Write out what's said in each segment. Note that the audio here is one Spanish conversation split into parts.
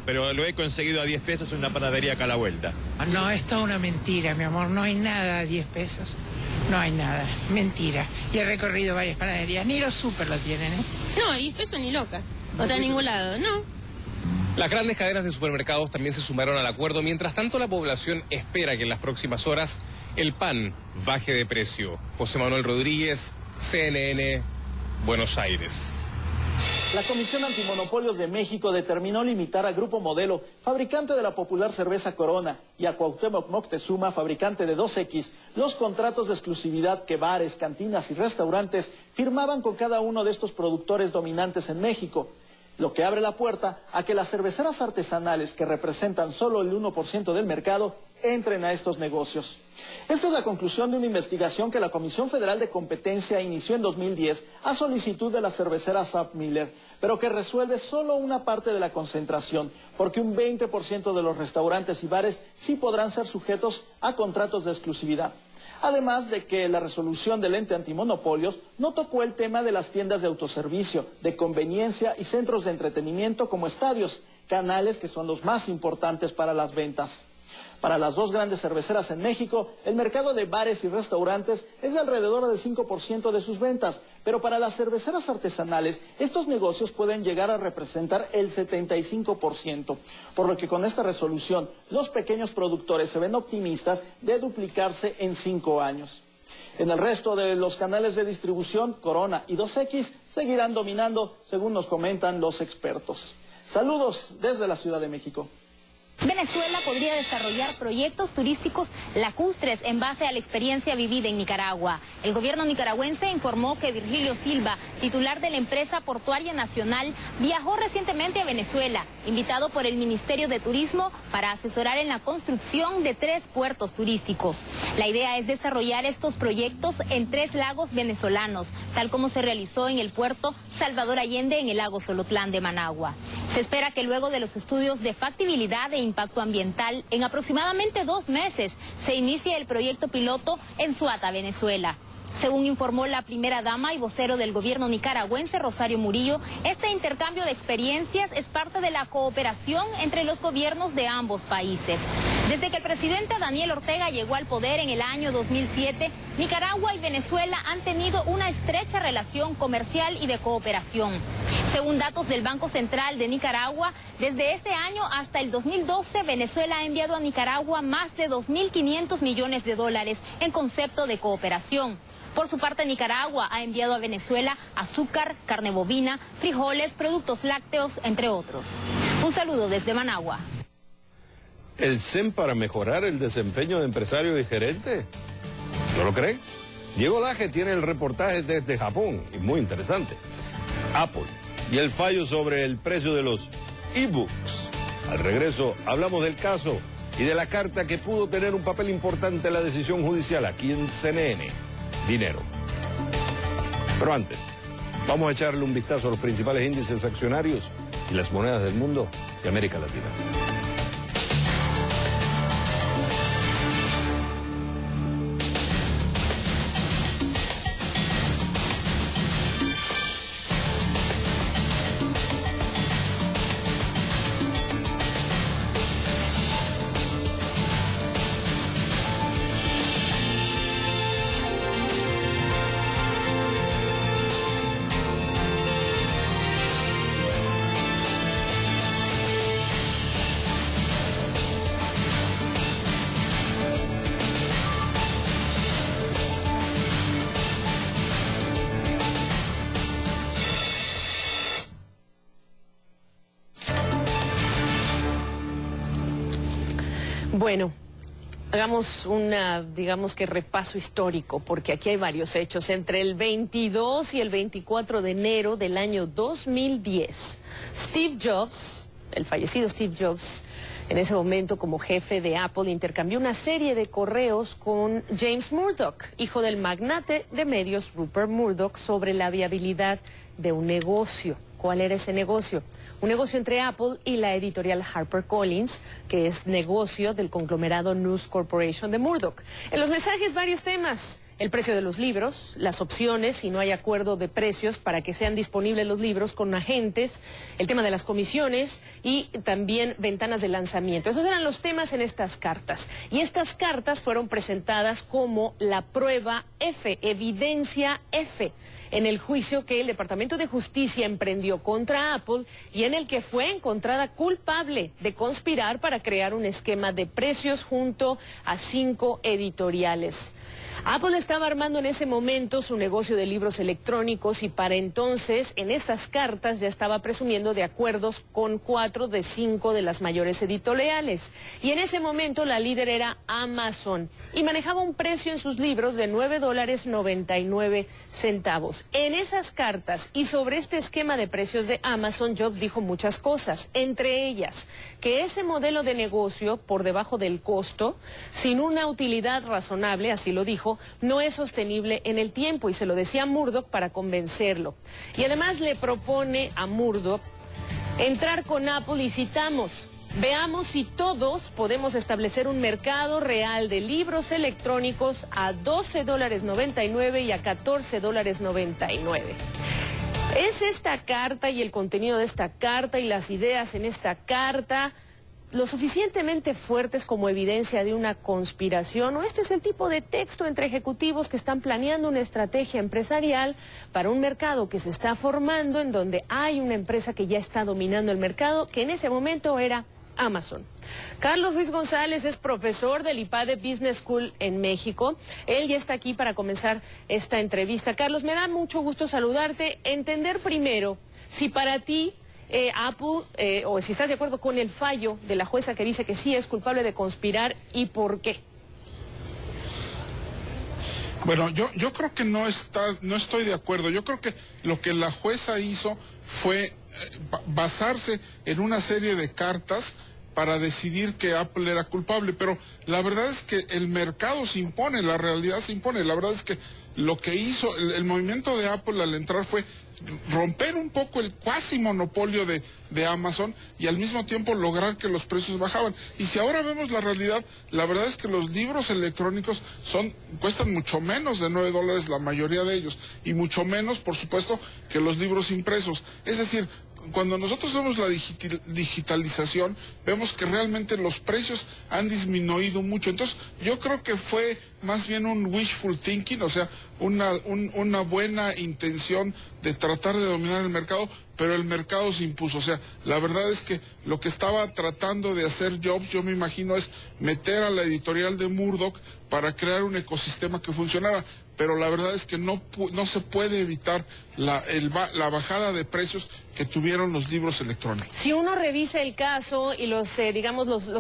Pero lo he conseguido a 10 pesos en una panadería acá a la vuelta. No, es toda una mentira, mi amor. No hay nada a 10 pesos. No hay nada. Mentira. Y he recorrido varias panaderías. Ni los súper lo tienen, ¿eh? No, a 10 pesos ni loca. No está en ningún lado, no. Las grandes cadenas de supermercados también se sumaron al acuerdo. Mientras tanto, la población espera que en las próximas horas el pan baje de precio. José Manuel Rodríguez, CNN, Buenos Aires. La Comisión Antimonopolios de México determinó limitar a Grupo Modelo, fabricante de la popular cerveza Corona, y a Cuauhtémoc Moctezuma, fabricante de 2X, los contratos de exclusividad que bares, cantinas y restaurantes firmaban con cada uno de estos productores dominantes en México, lo que abre la puerta a que las cerveceras artesanales, que representan solo el 1% del mercado, entren a estos negocios. Esta es la conclusión de una investigación que la Comisión Federal de Competencia inició en 2010 a solicitud de la cervecera SABMiller, pero que resuelve solo una parte de la concentración, porque un 20% de los restaurantes y bares sí podrán ser sujetos a contratos de exclusividad. Además de que la resolución del ente antimonopolios no tocó el tema de las tiendas de autoservicio, de conveniencia y centros de entretenimiento como estadios, canales que son los más importantes para las ventas. Para las dos grandes cerveceras en México, el mercado de bares y restaurantes es de alrededor del 5% de sus ventas, pero para las cerveceras artesanales, estos negocios pueden llegar a representar el 75%, por lo que con esta resolución, los pequeños productores se ven optimistas de duplicarse en 5 años. En el resto de los canales de distribución, Corona y 2X seguirán dominando, según nos comentan los expertos. Saludos desde la Ciudad de México. Venezuela podría desarrollar proyectos turísticos lacustres en base a la experiencia vivida en Nicaragua. El gobierno nicaragüense informó que Virgilio Silva, titular de la empresa portuaria nacional, viajó recientemente a Venezuela, invitado por el Ministerio de Turismo para asesorar en la construcción de 3 puertos turísticos. La idea es desarrollar estos proyectos en 3 lagos venezolanos, tal como se realizó en el puerto Salvador Allende en el lago Solotlán de Managua. Se espera que luego de los estudios de factibilidad e impacto ambiental, en aproximadamente 2 meses, se inicie el proyecto piloto en Suata, Venezuela. Según informó la primera dama y vocero del gobierno nicaragüense, Rosario Murillo, este intercambio de experiencias es parte de la cooperación entre los gobiernos de ambos países. Desde que el presidente Daniel Ortega llegó al poder en el año 2007, Nicaragua y Venezuela han tenido una estrecha relación comercial y de cooperación. Según datos del Banco Central de Nicaragua, desde ese año hasta el 2012, Venezuela ha enviado a Nicaragua más de 2.500 millones de dólares en concepto de cooperación. Por su parte, Nicaragua ha enviado a Venezuela azúcar, carne bovina, frijoles, productos lácteos, entre otros. Un saludo desde Managua. ¿El CEN para mejorar el desempeño de empresarios y gerentes? ¿No lo creen? Diego Laje tiene el reportaje desde Japón, y muy interesante. Apple y el fallo sobre el precio de los e-books. Al regreso hablamos del caso y de la carta que pudo tener un papel importante en la decisión judicial aquí en CNN. Dinero. Pero antes, vamos a echarle un vistazo a los principales índices accionarios y las monedas del mundo de América Latina. Bueno, hagamos digamos que repaso histórico, porque aquí hay varios hechos. Entre el 22 y el 24 de enero del año 2010, Steve Jobs, el fallecido Steve Jobs, en ese momento como jefe de Apple, intercambió una serie de correos con James Murdoch, hijo del magnate de medios Rupert Murdoch, sobre la viabilidad de un negocio. ¿Cuál era ese negocio? Un negocio entre Apple y la editorial HarperCollins, que es negocio del conglomerado News Corporation de Murdoch. En los mensajes varios temas, el precio de los libros, las opciones, si no hay acuerdo de precios para que sean disponibles los libros con agentes, el tema de las comisiones y también ventanas de lanzamiento. Esos eran los temas en estas cartas. Y estas cartas fueron presentadas como la prueba F, evidencia F, en el juicio que el Departamento de Justicia emprendió contra Apple y en el que fue encontrada culpable de conspirar para crear un esquema de precios junto a 5 editoriales. Apple estaba armando en ese momento su negocio de libros electrónicos y para entonces en esas cartas ya estaba presumiendo de acuerdos con 4 de 5 de las mayores editoriales. Y en ese momento la líder era Amazon y manejaba un precio en sus libros de $9.99. En esas cartas y sobre este esquema de precios de Amazon, Jobs dijo muchas cosas, entre ellas que ese modelo de negocio por debajo del costo, sin una utilidad razonable, así lo dijo, no es sostenible en el tiempo y se lo decía a Murdoch para convencerlo. Y además le propone a Murdoch entrar con Apple y citamos: veamos si todos podemos establecer un mercado real de libros electrónicos a $12.99 y a $14.99. ¿Es esta carta y el contenido de esta carta y las ideas en esta carta lo suficientemente fuertes como evidencia de una conspiración, o este es el tipo de texto entre ejecutivos que están planeando una estrategia empresarial para un mercado que se está formando, en donde hay una empresa que ya está dominando el mercado, que en ese momento era Amazon? Carlos Ruiz González es profesor del IPADE Business School en México. Él ya está aquí para comenzar esta entrevista. Carlos, me da mucho gusto saludarte. Entender primero si para ti Apple, o si estás de acuerdo con el fallo de la jueza que dice que sí es culpable de conspirar, y por qué. Bueno, yo creo que no estoy de acuerdo. Yo creo que lo que la jueza hizo fue basarse en una serie de cartas para decidir que Apple era culpable, pero la verdad es que el mercado se impone, la realidad se impone. La verdad es que lo que hizo el movimiento de Apple al entrar fue romper un poco el cuasi monopolio de Amazon y al mismo tiempo lograr que los precios bajaban. Y si ahora vemos la realidad, la verdad es que los libros electrónicos cuestan mucho menos de $9 la mayoría de ellos, y mucho menos, por supuesto, que los libros impresos. Es decir, cuando nosotros vemos la digitalización, vemos que realmente los precios han disminuido mucho. Entonces, yo creo que fue más bien un wishful thinking, o sea, una buena intención de tratar de dominar el mercado, pero el mercado se impuso. O sea, la verdad es que lo que estaba tratando de hacer Jobs, yo me imagino, es meter a la editorial de Murdoch para crear un ecosistema que funcionara. Pero la verdad es que no se puede evitar la bajada de precios que tuvieron los libros electrónicos. Si uno revisa el caso y los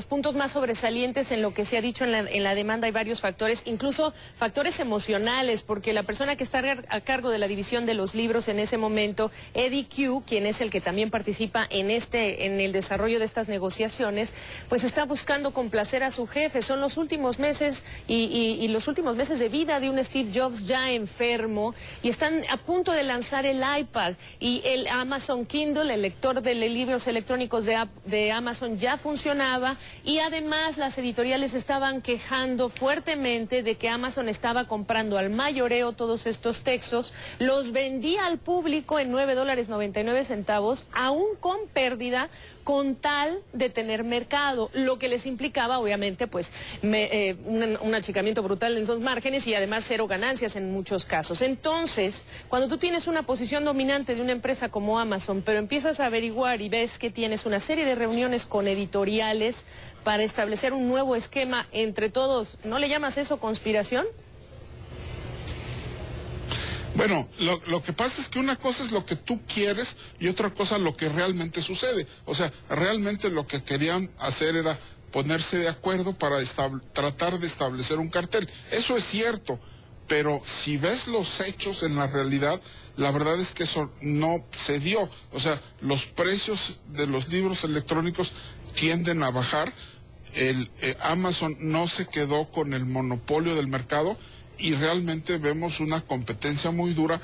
puntos más sobresalientes en lo que se ha dicho en la demanda, hay varios factores, incluso factores emocionales, porque la persona que está a cargo de la división de los libros en ese momento, Eddie Q, quien es el que también participa en el desarrollo de estas negociaciones, pues está buscando complacer a su jefe. Son los últimos meses y los últimos meses de vida de un Steve Jobs ya enfermo, y están a punto de lanzar el iPad, y el Amazon Kindle, el lector de libros electrónicos de Amazon, ya funcionaba, y además las editoriales estaban quejando fuertemente de que Amazon estaba comprando al mayoreo todos estos textos, los vendía al público en $9.99, aún con pérdida, con tal de tener mercado, lo que les implicaba obviamente pues un achicamiento brutal en sus márgenes y además cero ganancias en muchos casos. Entonces, cuando tú tienes una posición dominante de una empresa como Amazon, pero empiezas a averiguar y ves que tienes una serie de reuniones con editoriales para establecer un nuevo esquema entre todos, ¿no le llamas eso conspiración? Bueno, lo que pasa es que una cosa es lo que tú quieres y otra cosa lo que realmente sucede. O sea, realmente lo que querían hacer era ponerse de acuerdo para tratar de establecer un cartel. Eso es cierto, pero si ves los hechos en la realidad, la verdad es que eso no se dio. O sea, los precios de los libros electrónicos tienden a bajar. Amazon no se quedó con el monopolio del mercado, y realmente vemos una competencia muy dura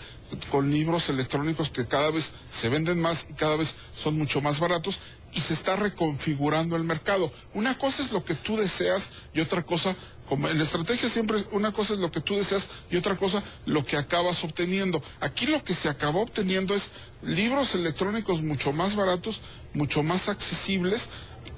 con libros electrónicos que cada vez se venden más y cada vez son mucho más baratos, y se está reconfigurando el mercado. Una cosa es lo que tú deseas y otra cosa, como en la estrategia siempre, una cosa es lo que tú deseas y otra cosa lo que acabas obteniendo. Aquí lo que se acabó obteniendo es libros electrónicos mucho más baratos, mucho más accesibles,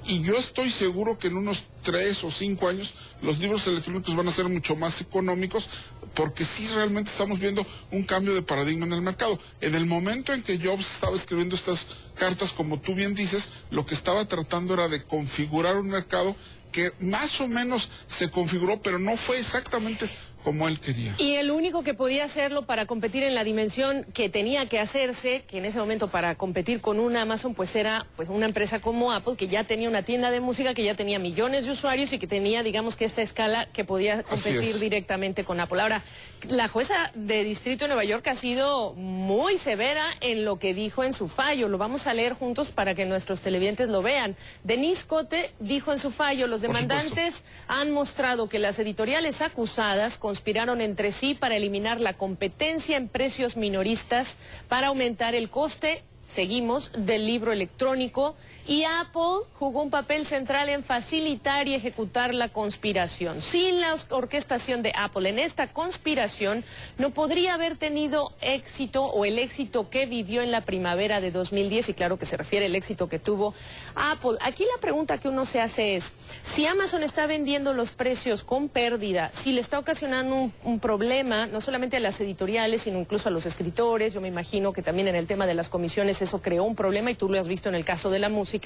y yo estoy seguro que en unos 3 o 5 años los libros electrónicos van a ser mucho más económicos, porque sí realmente estamos viendo un cambio de paradigma en el mercado. En el momento en que Jobs estaba escribiendo estas cartas, como tú bien dices, lo que estaba tratando era de configurar un mercado que más o menos se configuró, pero no fue exactamente como él quería. Y el único que podía hacerlo para competir en la dimensión que tenía que hacerse, que en ese momento para competir con una Amazon, pues era pues una empresa como Apple, que ya tenía una tienda de música, que ya tenía millones de usuarios y que tenía, digamos, que esta escala que podía competir directamente con Apple. Ahora, la jueza de distrito de Nueva York ha sido muy severa en lo que dijo en su fallo. Lo vamos a leer juntos para que nuestros televidentes lo vean. Denise Cote dijo en su fallo: los demandantes han mostrado que las editoriales acusadas conspiraron entre sí para eliminar la competencia en precios minoristas, para aumentar el coste, seguimos, del libro electrónico, y Apple jugó un papel central en facilitar y ejecutar la conspiración. Sin la orquestación de Apple en esta conspiración, no podría haber tenido éxito, o el éxito que vivió en la primavera de 2010, y claro que se refiere al éxito que tuvo Apple. Aquí la pregunta que uno se hace es, si Amazon está vendiendo los precios con pérdida, si le está ocasionando un problema, no solamente a las editoriales, sino incluso a los escritores, yo me imagino que también en el tema de las comisiones eso creó un problema, y tú lo has visto en el caso de la música.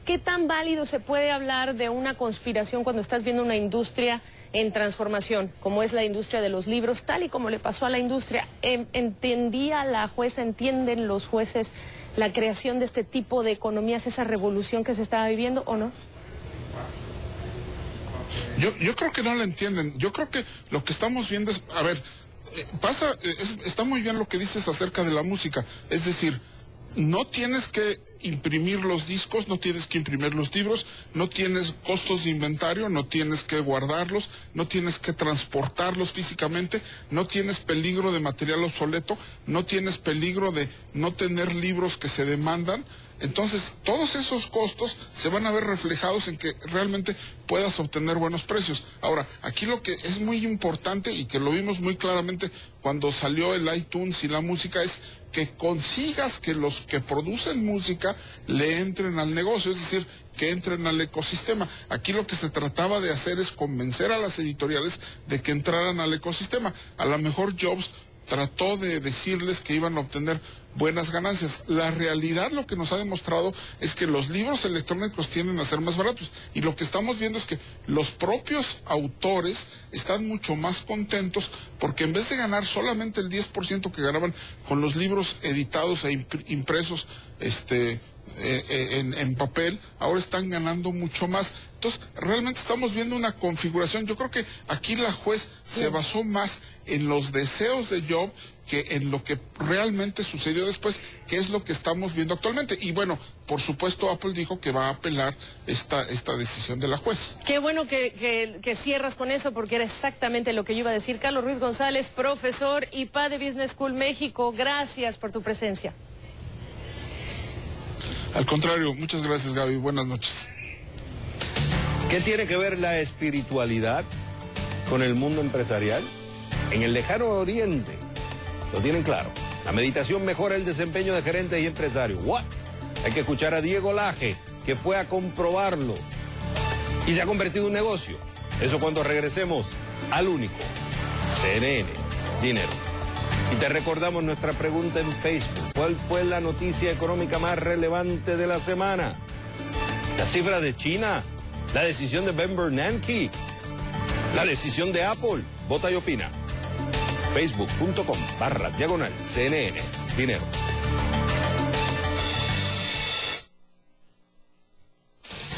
¿Qué tan válido se puede hablar de una conspiración cuando estás viendo una industria en transformación, como es la industria de los libros, tal y como le pasó a la industria? ¿Entendía la jueza, entienden los jueces la creación de este tipo de economías, esa revolución que se estaba viviendo, o no? Yo creo que no la entienden. Yo creo que lo que estamos viendo es, a ver, está muy bien lo que dices acerca de la música, es decir, no tienes que imprimir los discos, no tienes que imprimir los libros, no tienes costos de inventario, no tienes que guardarlos, no tienes que transportarlos físicamente, no tienes peligro de material obsoleto, no tienes peligro de no tener libros que se demandan. Entonces, todos esos costos se van a ver reflejados en que realmente puedas obtener buenos precios. Ahora, aquí lo que es muy importante y que lo vimos muy claramente cuando salió el iTunes y la música es que consigas que los que producen música le entren al negocio, es decir, que entren al ecosistema. Aquí lo que se trataba de hacer es convencer a las editoriales de que entraran al ecosistema. A lo mejor Jobs trató de decirles que iban a obtener buenas ganancias. La realidad, lo que nos ha demostrado es que los libros electrónicos tienden a ser más baratos, y lo que estamos viendo es que los propios autores están mucho más contentos, porque en vez de ganar solamente el 10% que ganaban con los libros editados e impresos en papel, ahora están ganando mucho más. Entonces, realmente estamos viendo una configuración. Yo creo que aquí la juez se basó más en los deseos de Job que en lo que realmente sucedió después, que es lo que estamos viendo actualmente. Y bueno, por supuesto, Apple dijo que va a apelar esta decisión de la juez. Qué bueno que cierras con eso, porque era exactamente lo que yo iba a decir. Carlos Ruiz González, profesor IPA de Business School México, gracias por tu presencia. Al contrario, muchas gracias, Gaby. Buenas noches. ¿Qué tiene que ver la espiritualidad con el mundo empresarial? En el lejano oriente lo tienen claro. La meditación mejora el desempeño de gerentes y empresarios. ¿What? Hay que escuchar a Diego Laje, que fue a comprobarlo y se ha convertido en un negocio. Eso cuando regresemos al único CNN Dinero. Y te recordamos nuestra pregunta en Facebook. ¿Cuál fue la noticia económica más relevante de la semana? ¿La cifra de China? ¿La decisión de Ben Bernanke? ¿La decisión de Apple? Vota y opina. Facebook.com/CNN Dinero.